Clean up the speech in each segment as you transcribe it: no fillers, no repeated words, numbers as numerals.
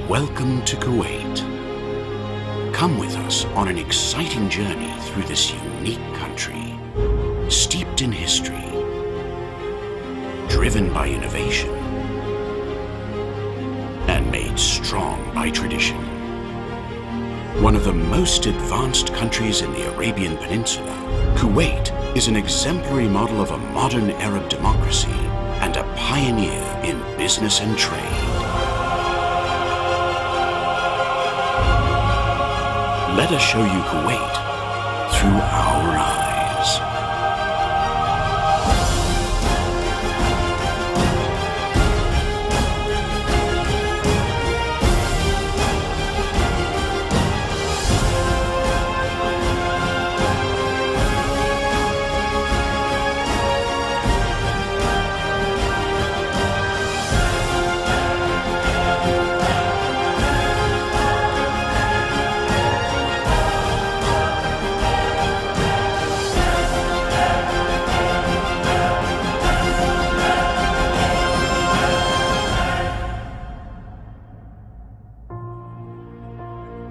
Welcome to Kuwait. Come with us on an exciting journey through this unique country, steeped in history, driven by innovation, and made strong by tradition. One of the most advanced countries in the Arabian Peninsula, Kuwait is an exemplary model of a modern Arab democracy and a pioneer in business and trade. Let us show you Kuwait through our eyes.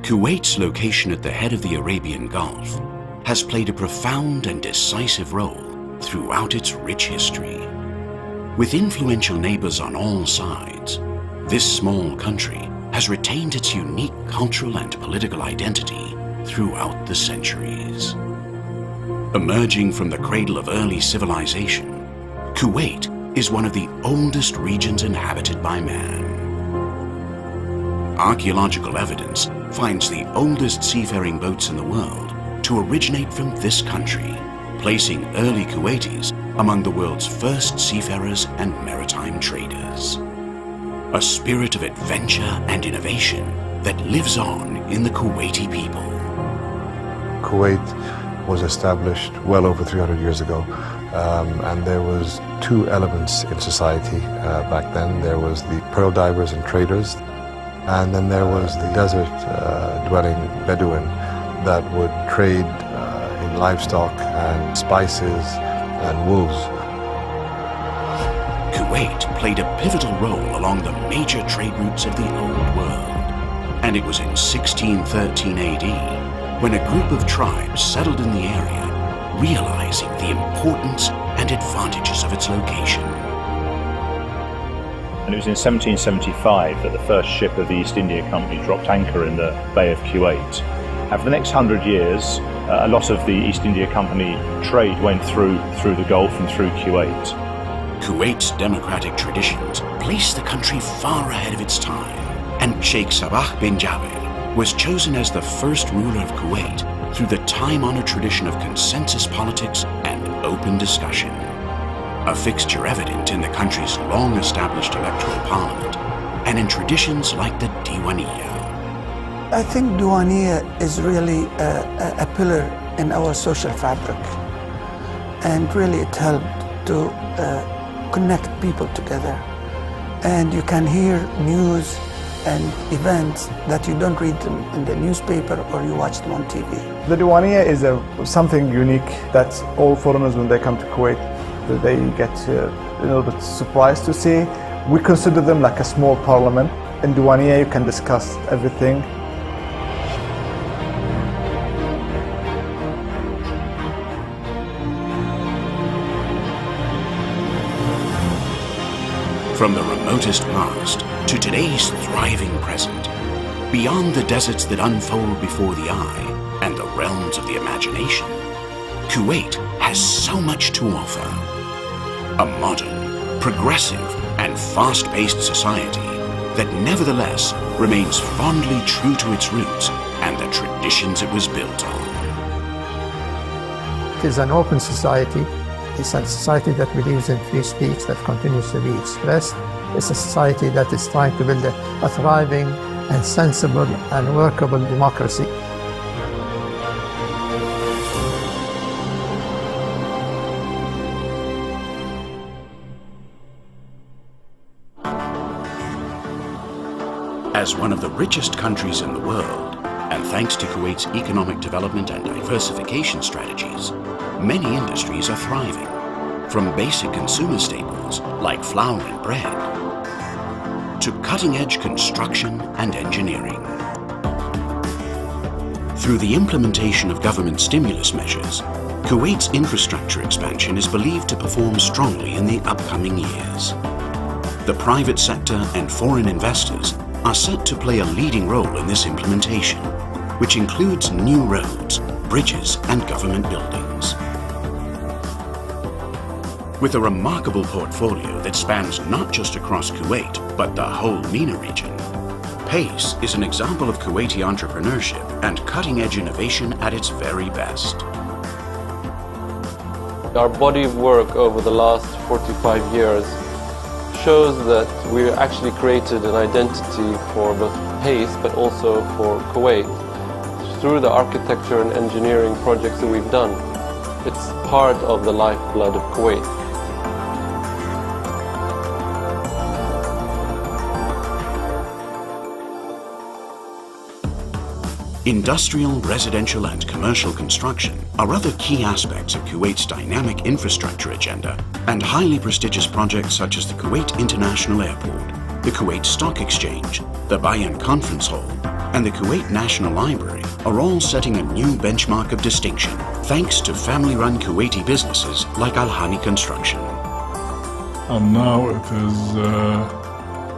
Kuwait's location at the head of the Arabian Gulf has played a profound and decisive role throughout its rich history. With influential neighbors on all sides, this small country has retained its unique cultural and political identity throughout the centuries. Emerging from the cradle of early civilization, Kuwait is one of the oldest regions inhabited by man. Archaeological evidence finds the oldest seafaring boats in the world to originate from this country, placing early Kuwaitis among the world's first seafarers and maritime traders. A spirit of adventure and innovation that lives on in the Kuwaiti people. Kuwait was established well over 300 years ago, and there was two elements in society back then. There was the pearl divers and traders, and then there was the desert-dwelling Bedouin that would trade in livestock and spices and wools. Kuwait played a pivotal role along the major trade routes of the Old World. And it was in 1613 AD when a group of tribes settled in the area, realizing the importance and advantages of its location. And it was in 1775 that the first ship of the East India Company dropped anchor in the Bay of Kuwait. And for the next 100 years, a lot of the East India Company trade went through the Gulf and through Kuwait. Kuwait's democratic traditions placed the country far ahead of its time, and Sheikh Sabah bin Jaber was chosen as the first ruler of Kuwait through the time-honored tradition of consensus politics and open discussion. A fixture evident in the country's long-established electoral parliament and in traditions like the Diwaniyya. I think Diwaniyya is really a pillar in our social fabric, and really it helped to connect people together. And you can hear news and events that you don't read them in the newspaper or you watch them on TV. The Diwaniyya is something unique that all foreigners, when they come to Kuwait, they get a little bit surprised to see. We consider them like a small parliament. In Diwaniyya you can discuss everything. From the remotest past to today's thriving present, beyond the deserts that unfold before the eye and the realms of the imagination, Kuwait has so much to offer. A modern, progressive, and fast-paced society that nevertheless remains fondly true to its roots and the traditions it was built on. It is an open society. It's a society that believes in free speech that continues to be expressed. It's a society that is trying to build a thriving and sensible and workable democracy. As one of the richest countries in the world, and thanks to Kuwait's economic development and diversification strategies, many industries are thriving, from basic consumer staples like flour and bread, to cutting-edge construction and engineering. Through the implementation of government stimulus measures, Kuwait's infrastructure expansion is believed to perform strongly in the upcoming years. The private sector and foreign investors are set to play a leading role in this implementation, which includes new roads, bridges, and government buildings. With a remarkable portfolio that spans not just across Kuwait, but the whole MENA region, PACE is an example of Kuwaiti entrepreneurship and cutting-edge innovation at its very best. Our body of work over the last 45 years shows that we actually created an identity for both PACE but also for Kuwait through the architecture and engineering projects that we've done. It's part of the lifeblood of Kuwait. Industrial, residential, and commercial construction are other key aspects of Kuwait's dynamic infrastructure agenda, and highly prestigious projects such as the Kuwait International Airport, the Kuwait Stock Exchange, the Bayan Conference Hall, and the Kuwait National Library are all setting a new benchmark of distinction thanks to family-run Kuwaiti businesses like Al Hani Construction. And now it is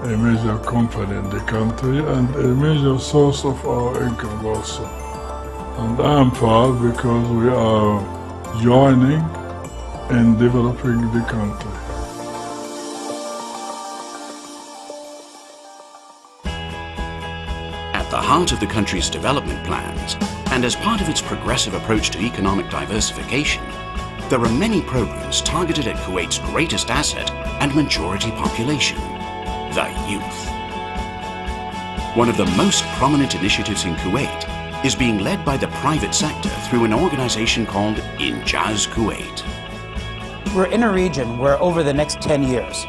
a major company in the country and a major source of our income also. And I am proud because we are joining in developing the country. At the heart of the country's development plans, and as part of its progressive approach to economic diversification, there are many programs targeted at Kuwait's greatest asset and majority population, the youth. One of the most prominent initiatives in Kuwait is being led by the private sector through an organization called Injaz Kuwait. We're in a region where over the next 10 years,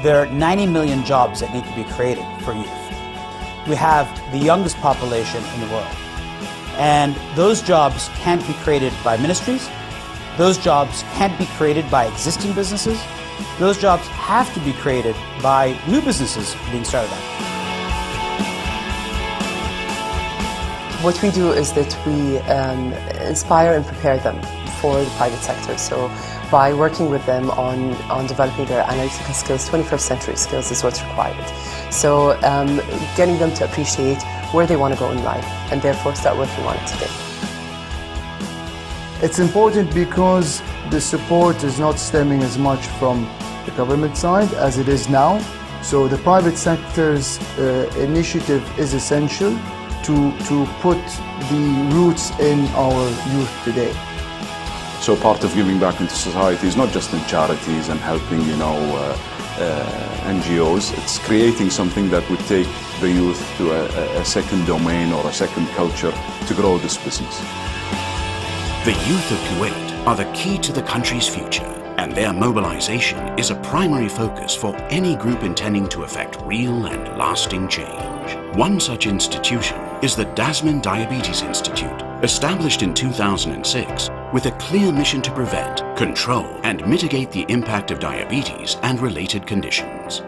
there are 90 million jobs that need to be created for youth. We have the youngest population in the world. And those jobs can't be created by ministries. Those jobs can't be created by existing businesses. Those jobs have to be created by new businesses being started up. What we do is that we inspire and prepare them for the private sector. So by working with them on developing their analytical skills, 21st century skills is what's required. So getting them to appreciate where they want to go in life and therefore start working on it today. It's important because the support is not stemming as much from the government side as it is now. So the private sector's initiative is essential to put the roots in our youth today. So part of giving back into society is not just in charities and helping, NGOs. It's creating something that would take the youth to a second domain or a second culture to grow this business. The youth of Kuwait are the key to the country's future, and their mobilization is a primary focus for any group intending to effect real and lasting change. One such institution is the Dasman Diabetes Institute, established in 2006 with a clear mission to prevent, control, and mitigate the impact of diabetes and related conditions.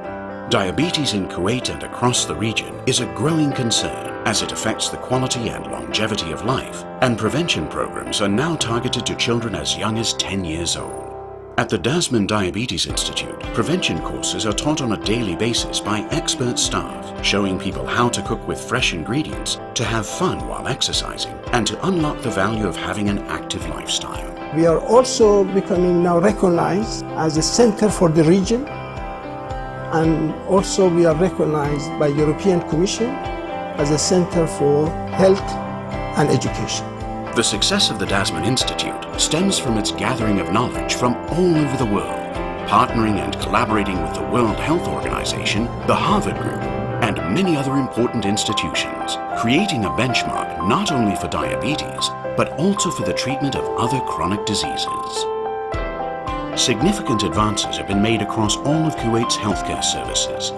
Diabetes in Kuwait and across the region is a growing concern as it affects the quality and longevity of life, and prevention programs are now targeted to children as young as 10 years old. At the Dasman Diabetes Institute, prevention courses are taught on a daily basis by expert staff, showing people how to cook with fresh ingredients, to have fun while exercising, and to unlock the value of having an active lifestyle. We are also becoming now recognized as a center for the region, and also we are recognized by European Commission as a center for health and education. The success of the Dasman Institute stems from its gathering of knowledge from all over the world, partnering and collaborating with the World Health Organization, the Harvard Group, and many other important institutions, creating a benchmark not only for diabetes, but also for the treatment of other chronic diseases. Significant advances have been made across all of Kuwait's healthcare services,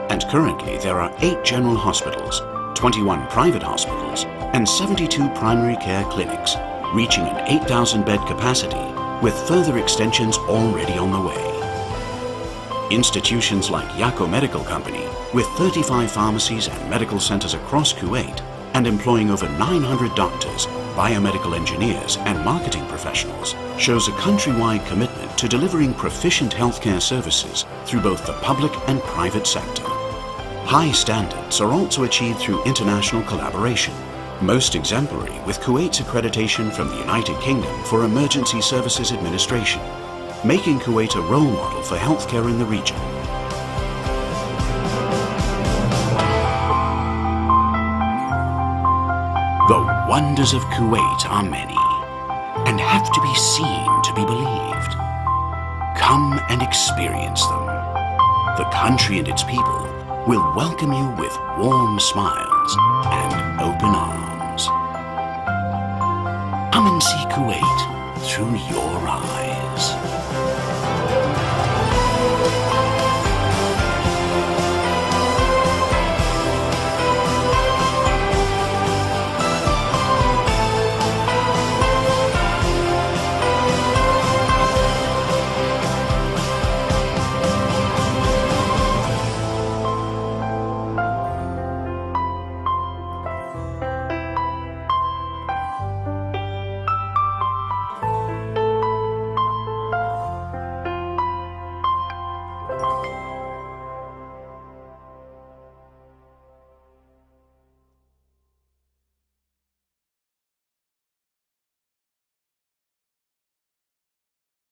and currently there are 8 general hospitals, 21 private hospitals, and 72 primary care clinics, reaching an 8,000 bed capacity, with further extensions already on the way. Institutions like Yako Medical Company, with 35 pharmacies and medical centers across Kuwait, and employing over 900 doctors, biomedical engineers, and marketing professionals, shows a countrywide commitment to delivering proficient healthcare services through both the public and private sector. High standards are also achieved through international collaboration, most exemplary with Kuwait's accreditation from the United Kingdom for Emergency Services Administration, making Kuwait a role model for healthcare in the region. The wonders of Kuwait are many and have to be seen to be believed. Come and experience them. The country and its people will welcome you with warm smiles and open arms. Come and see Kuwait through your eyes.